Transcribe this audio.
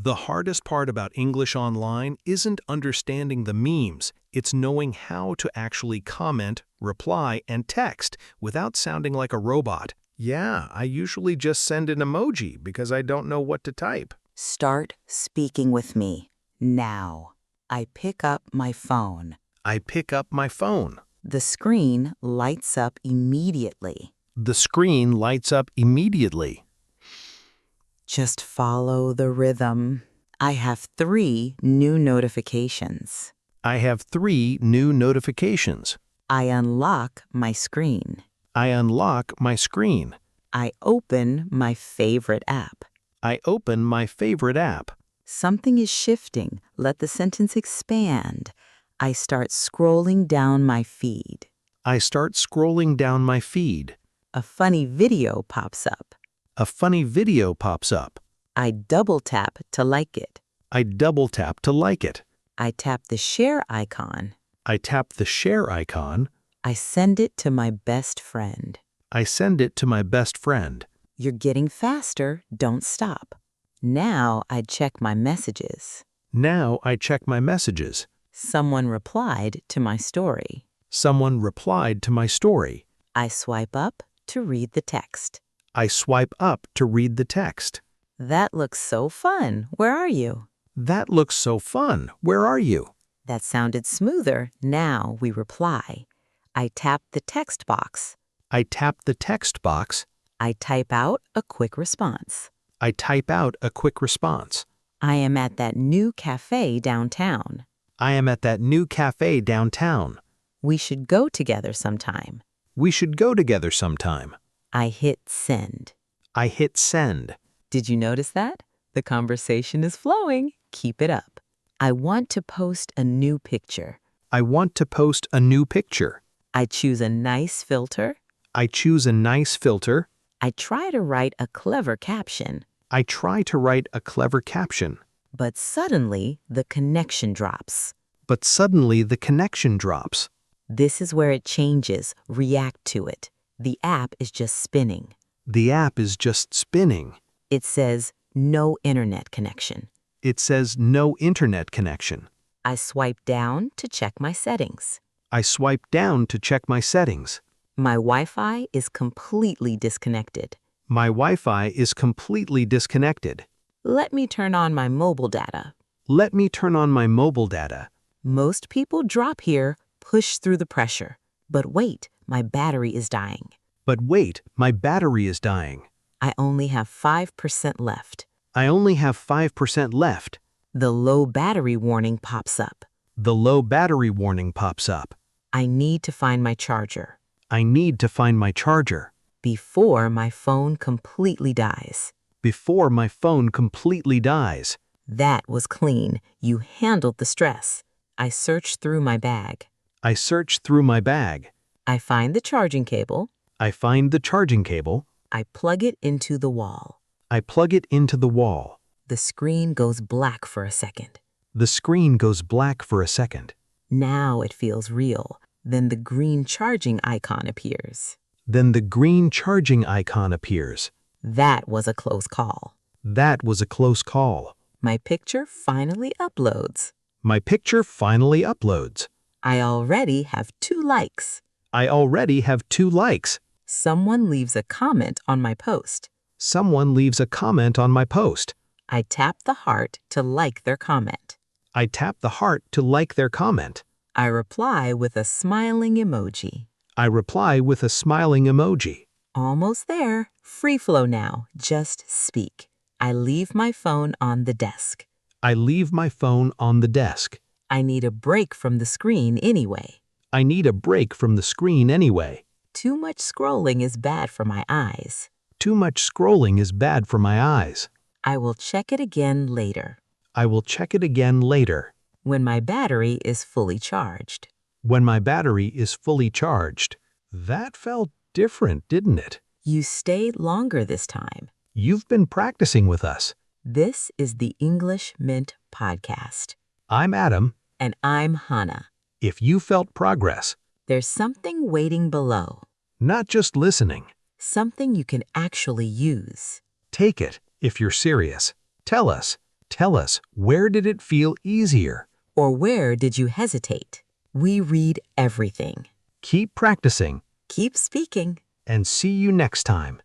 The hardest part about English online isn't understanding the memes, it's knowing how to actually comment, reply, and text without sounding like a robot. Yeah, I usually just send an emoji because I don't know what to type. Start speaking with me now. I pick up my phone. I pick up my phone. The screen lights up immediately. The screen lights up immediately. Just follow the rhythm. I have 3 new notifications. I have 3 new notifications. I unlock my screen. I unlock my screen. I open my favorite app. I open my favorite app. Something is shifting. Let the sentence expand. I start scrolling down my feed. I start scrolling down my feed. A funny video pops up. A funny video pops up. I double tap to like it. I double tap to like it. I tap the share icon. I tap the share icon. I send it to my best friend. I send it to my best friend. You're getting faster, don't stop. Now I check my messages. Now I check my messages. Someone replied to my story. Someone replied to my story. I swipe up to read the text. I swipe up to read the text. That looks so fun. Where are you? That looks so fun. Where are you? That sounded smoother. Now we reply. I tap the text box. I tap the text box. I type out a quick response. I type out a quick response. I am at that new cafe downtown. I am at that new cafe downtown. We should go together sometime. We should go together sometime. I hit send. I hit send. Did you notice that? The conversation is flowing. Keep it up. I want to post a new picture. I want to post a new picture. I choose a nice filter. I choose a nice filter. I try to write a clever caption. I try to write a clever caption. But suddenly, the connection drops. But suddenly the connection drops. This is where it changes. React to it. The app is just spinning. The app is just spinning. It says, no internet connection. It says no internet connection. I swipe down to check my settings. I swipe down to check my settings. My Wi-Fi is completely disconnected. My Wi-Fi is completely disconnected. Let me turn on my mobile data. Let me turn on my mobile data. Most people drop here, push through the pressure. But wait, my battery is dying. But wait, my battery is dying. I only have 5% left. I only have 5% left. The low battery warning pops up. The low battery warning pops up. I need to find my charger. I need to find my charger. Before my phone completely dies. Before my phone completely dies. That was clean. You handled the stress. I search through my bag. I search through my bag. I find the charging cable. I find the charging cable. I plug it into the wall. I plug it into the wall. The screen goes black for a second. The screen goes black for a second. Now it feels real. Then the green charging icon appears. Then the green charging icon appears. That was a close call. That was a close call. My picture finally uploads. My picture finally uploads. I already have 2 likes. I already have 2 likes. Someone leaves a comment on my post. Someone leaves a comment on my post. I tap the heart to like their comment. I tap the heart to like their comment. I reply with a smiling emoji. I reply with a smiling emoji. Almost there. Free flow now. Just speak. I leave my phone on the desk. I leave my phone on the desk. I need a break from the screen anyway. I need a break from the screen anyway. Too much scrolling is bad for my eyes. Too much scrolling is bad for my eyes. I will check it again later. I will check it again later. When my battery is fully charged. When my battery is fully charged. That felt different, didn't it? You stayed longer this time. You've been practicing with us. This is the English Mint Podcast. I'm Adam. And I'm Hannah. If you felt progress, there's something waiting below. Not just listening. Something you can actually use. Take it if you're serious. Tell us. Tell us, where did it feel easier? Or where did you hesitate? We read everything. Keep practicing, Keep speaking. and see you next time.